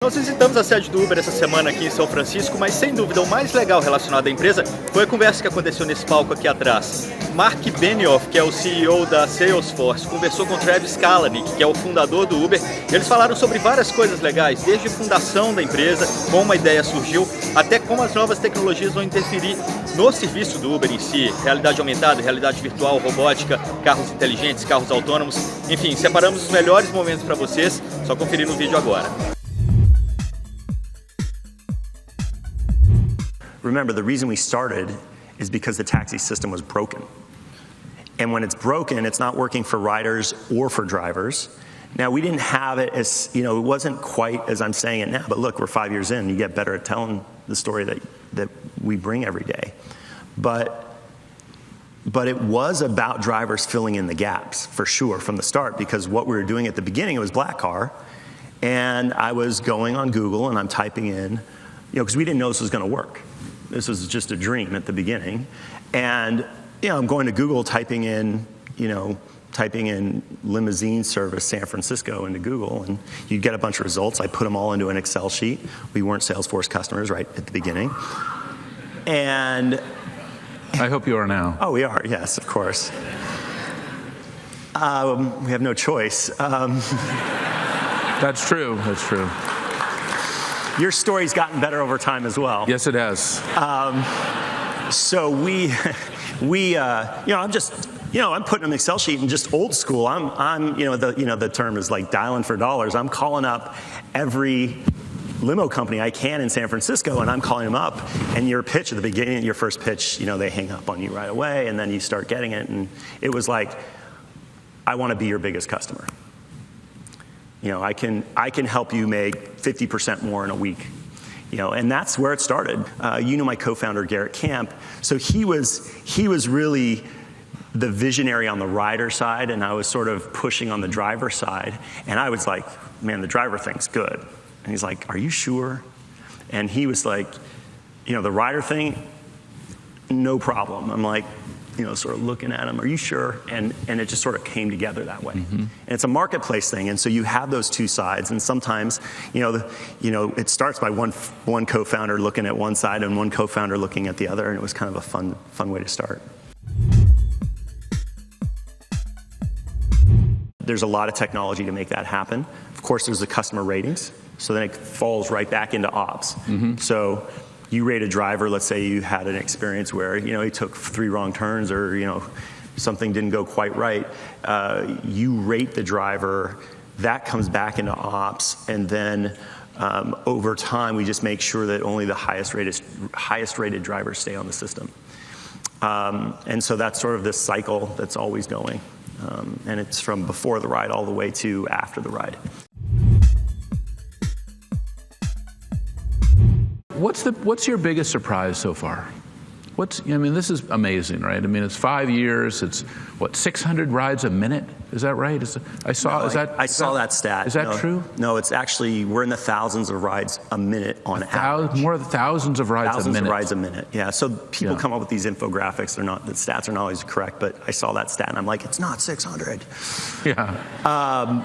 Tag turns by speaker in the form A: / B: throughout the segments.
A: Nós visitamos a sede do Uber essa semana aqui em São Francisco, mas sem dúvida o mais legal relacionado à empresa foi a conversa que aconteceu nesse palco aqui atrás. Marc Benioff, que é o CEO da Salesforce, conversou com Travis Kalanick, que é o fundador do Uber, e eles falaram sobre várias coisas legais, desde a fundação da empresa, como a ideia surgiu, até como as novas tecnologias vão interferir no serviço do Uber em si, realidade aumentada, realidade virtual, robótica, carros inteligentes, carros autônomos, enfim, separamos os melhores momentos para vocês, só conferir no vídeo agora.
B: Remember, the reason we started is because the taxi system was broken. And when it's broken, it's not working for riders or for drivers. Now, we didn't have it as, it wasn't quite as I'm saying it now, but look, we're 5 years in, you get better at telling the story that we bring every day. But it was about drivers filling in the gaps, for sure, from the start, because what we were doing at the beginning, it was black car, and I was going on Google and I'm typing in, because we didn't know this was going to work. This was just a dream at the beginning. And, I'm going to Google, typing in limousine service San Francisco into Google, and you'd get a bunch of results. I put them all into an Excel sheet. We weren't Salesforce customers right at the beginning. And
C: I hope you are now.
B: Oh, we are, yes, of course. We have no choice.
C: That's true, that's true.
B: Your story's gotten better over time as well.
C: Yes, it has.
B: So I'm putting an Excel sheet in just old school. The term is like dialing for dollars. I'm calling up every limo company I can in San Francisco, and I'm calling them up. And your pitch at the beginning, your first pitch, they hang up on you right away, and then you start getting it. And it was like, I want to be your biggest customer. I can help you make 50% more in a week. And that's where it started. My co-founder, Garrett Camp. So he was really the visionary on the rider side, and I was sort of pushing on the driver side. And I was like, man, the driver thing's good. And he's like, are you sure? And he was like, the rider thing, no problem. I'm like, sort of looking at him, are you sure? And it just sort of came together that way. Mm-hmm. And it's a marketplace thing, and so you have those two sides, and sometimes, it starts by one co-founder looking at one side and one co-founder looking at the other, and it was kind of a fun way to start. There's a lot of technology to make that happen. Of course, there's the customer ratings, so then it falls right back into ops. Mm-hmm. So you rate a driver, let's say you had an experience where, he took 3 wrong turns or, something didn't go quite right. You rate the driver, that comes back into ops, and then over time, we just make sure that only the highest rated drivers stay on the system. And so that's sort of this cycle that's always going. And it's from before the ride all the way to after the ride.
C: What's your biggest surprise so far? This is amazing, right? It's 5 years. It's 600 rides a minute? Is that right? I saw that stat. Is that true?
B: No, it's actually, we're in the thousands of rides a minute on average.
C: More than thousands of rides a minute.
B: Thousands of rides a minute, yeah. So people come up with these infographics. The stats are not always correct, but I saw that stat and I'm like, it's not 600.
C: Yeah.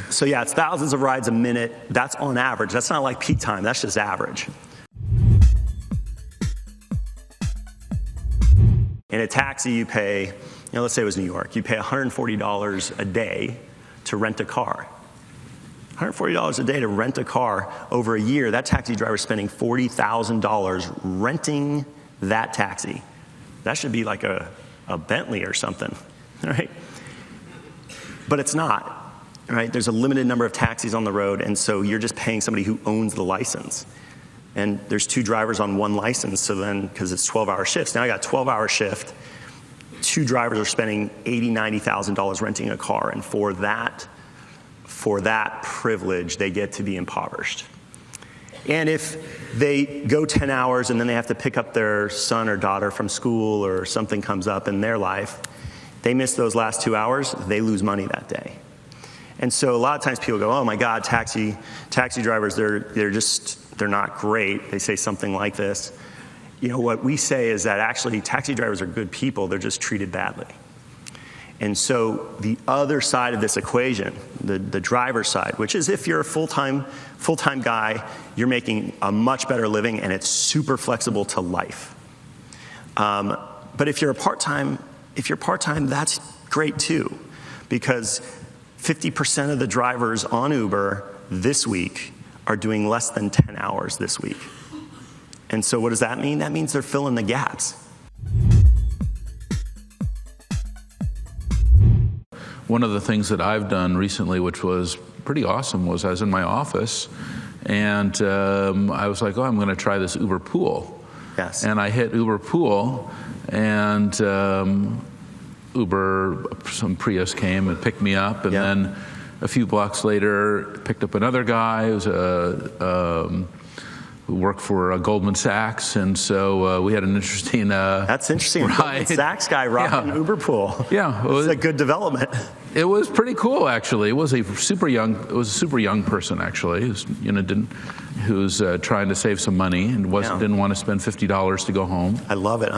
B: So yeah, it's thousands of rides a minute. That's on average. That's not like peak time. That's just average. In a taxi, you pay, let's say it was New York, you pay $140 a day to rent a car. $140 a day to rent a car over a year, that taxi driver is spending $40,000 renting that taxi. That should be like a Bentley or something, right? But it's not, right? There's a limited number of taxis on the road, and so you're just paying somebody who owns the license. And there's 2 drivers on one license, so then, because it's 12-hour shifts. Now I got a 12-hour shift. 2 drivers are spending $80,000, $90,000 renting a car, and for that privilege, they get to be impoverished. And if they go 10 hours and then they have to pick up their son or daughter from school or something comes up in their life, they miss those last 2 hours, they lose money that day. And so a lot of times people go, oh my God, taxi drivers, they're not great. They say something like this. What we say is that actually taxi drivers are good people, they're just treated badly. And so the other side of this equation, the driver's side, which is if you're a full-time guy, you're making a much better living and it's super flexible to life. But if you're part-time, that's great too, because 50% of the drivers on Uber this week are doing less than 10 hours this week. And so what does that mean? That means they're filling the gaps.
C: One of the things that I've done recently, which was pretty awesome, was I was in my office, and I was like, oh, I'm going to try this Uber Pool.
B: Yes.
C: And I hit Uber Pool, and Uber, some Prius came and picked me up, and then a few blocks later, picked up another guy who worked for Goldman Sachs, and so we had an interesting
B: That's interesting.
C: Ride.
B: Goldman Sachs guy rocking Uber Pool.
C: Yeah,
B: it's a good development.
C: It was pretty cool, actually. It was a super young person, actually, who's trying to save some money and didn't want to spend $50 to go home.
B: I love it.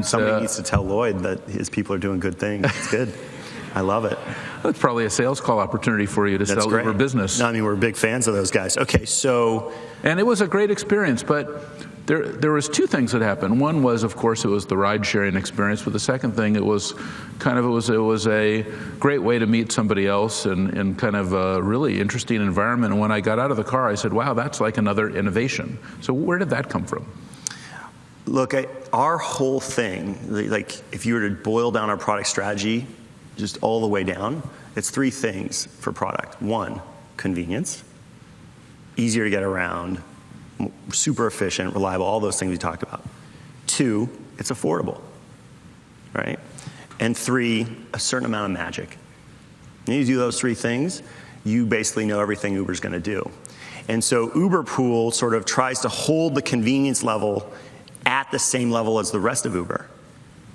B: Somebody needs to tell Lloyd that his people are doing good things. It's good. I love it.
C: That's probably a sales call opportunity for you to sell Uber business.
B: No, I mean, we're big fans of those guys. Okay, so...
C: And it was a great experience, but there was two things that happened. One was, of course, it was the ride-sharing experience, but the second thing, it was a great way to meet somebody else in kind of a really interesting environment. And when I got out of the car, I said, wow, that's like another innovation. So where did that come from?
B: Look, our whole thing, like if you were to boil down our product strategy, just all the way down, it's three things for product. One, convenience, easier to get around, super efficient, reliable, all those things we talked about. Two, it's affordable, right? And three, a certain amount of magic. When you do those three things, you basically know everything Uber's going to do. And so Uber Pool sort of tries to hold the convenience level at the same level as the rest of Uber.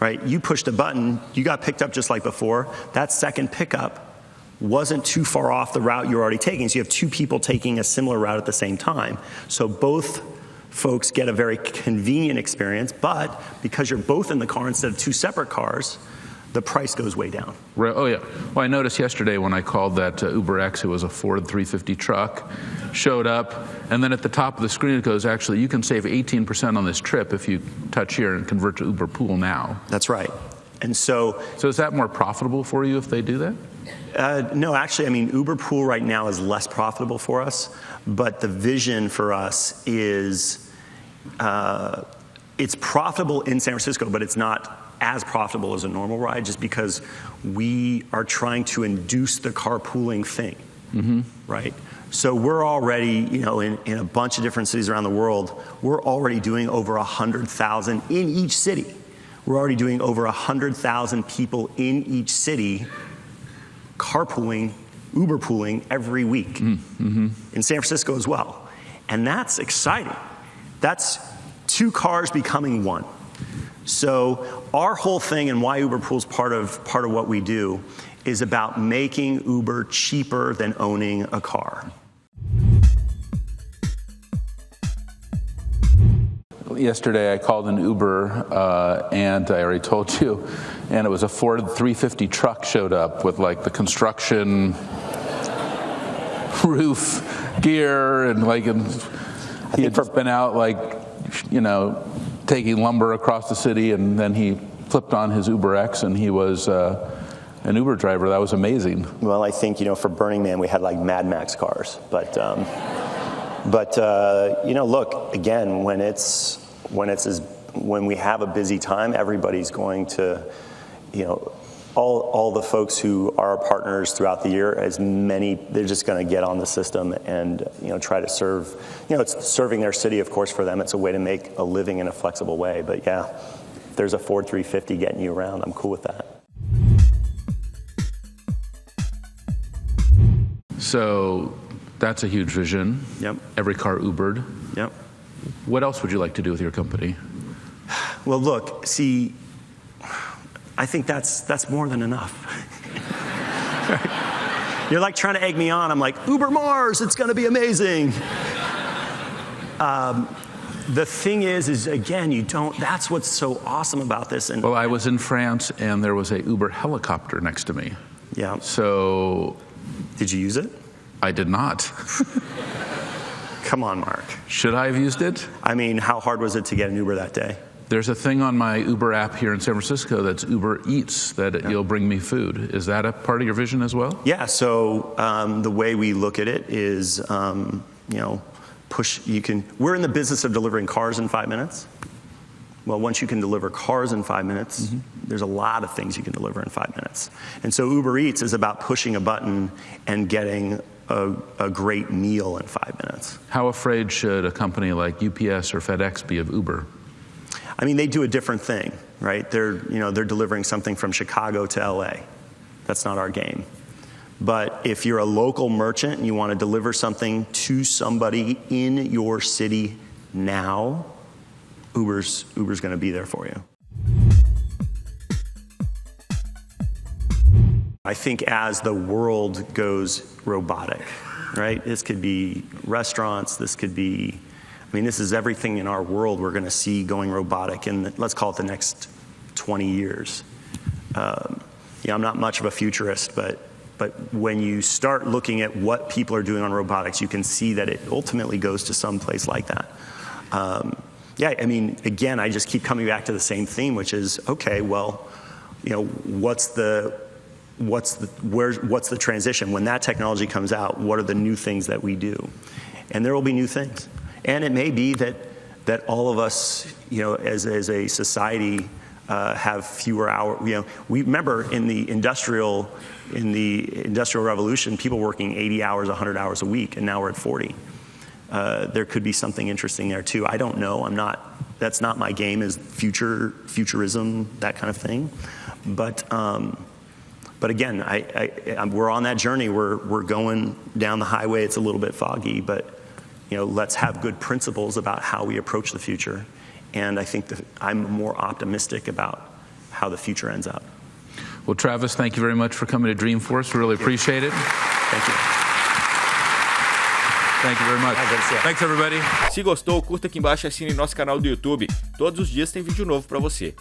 B: Right? You pushed a button, you got picked up just like before. That second pickup wasn't too far off the route you're already taking. So you have two people taking a similar route at the same time. So both folks get a very convenient experience, but because you're both in the car instead of two separate cars, the price goes way down.
C: Right. Oh, yeah. Well, I noticed yesterday when I called that Uber X, it was a Ford 350 truck, showed up, and then at the top of the screen it goes, actually, you can save 18% on this trip if you touch here and convert to Uber Pool now.
B: That's right. And so
C: is that more profitable for you if they do that?
B: No, actually, I mean, Uber Pool right now is less profitable for us, but the vision for us is it's profitable in San Francisco, but it's not as profitable as a normal ride, just because we are trying to induce the carpooling thing, right? So we're already, in a bunch of different cities around the world, we're already doing over 100,000 in each city. We're already doing over 100,000 people in each city carpooling, Uber pooling every week in San Francisco as well. And that's exciting. That's two cars becoming one. So our whole thing and why Uber Pool's part of what we do is about making Uber cheaper than owning a car.
C: Yesterday I called an Uber, and I already told you, and it was a Ford 350 truck showed up with like the construction roof gear, and he had just been out taking lumber across the city, and then he flipped on his Uber X, and he was an Uber driver. That was amazing. Well, I think, for Burning Man, we had like Mad Max cars. But look, again, when we have a busy time, everybody's going to, all the folks who are our partners throughout the year, they're just going to get on the system and, try to serve, it's serving their city, of course, for them. It's a way to make a living in a flexible way. But yeah, if there's a Ford 350 getting you around, I'm cool with that. So that's a huge vision. Yep. Every car Ubered. Yep. What else would you like to do with your company? Well, look, see, I think that's more than enough. You're like trying to egg me on. I'm like, Uber Mars, it's going to be amazing.
B: The thing is again, that's what's so awesome about this. And
C: well, I was in France and there was a Uber helicopter next to me.
B: Yeah.
C: So.
B: Did you use it?
C: I did not.
B: Come on, Mark.
C: Should I have used it?
B: I mean, how hard was it to get an Uber that day?
C: There's a thing on my Uber app here in San Francisco that's Uber Eats, that you'll bring me food. Is that a part of your vision as well?
B: Yeah, so the way we look at it is, we're in the business of delivering cars in 5 minutes. Well, once you can deliver cars in 5 minutes, there's a lot of things you can deliver in 5 minutes. And so Uber Eats is about pushing a button and getting a great meal in 5 minutes.
C: How afraid should a company like UPS or FedEx be of Uber?
B: I mean, they do a different thing, right? They're delivering something from Chicago to LA. That's not our game. But if you're a local merchant and you want to deliver something to somebody in your city now, Uber's going to be there for you. I think as the world goes robotic, right? This could be restaurants, this is everything in our world we're going to see going robotic in, let's call it the next 20 years. I'm not much of a futurist, but when you start looking at what people are doing on robotics, you can see that it ultimately goes to some place like that. Again, I just keep coming back to the same theme, which is, okay, well, what's the transition? When that technology comes out, what are the new things that we do? And there will be new things. And it may be that all of us, as a society, have fewer hours. We remember in the industrial revolution, people working 80 hours, 100 hours a week, and now we're at 40. There could be something interesting there too. I don't know. That's not my game. Is futurism, that kind of thing. But again, we're on that journey. We're going down the highway. It's a little bit foggy, but let's have good principles about how we approach the future. And I think that I'm more optimistic about how the future ends up.
C: Well, Travis, thank you very much for coming to Dreamforce. We really appreciate it.
B: Thank you.
C: Thank you very much. Thanks, everybody.
A: Se gostou, curta aqui embaixo e assine nosso canal do YouTube. Todos os dias tem vídeo novo para você.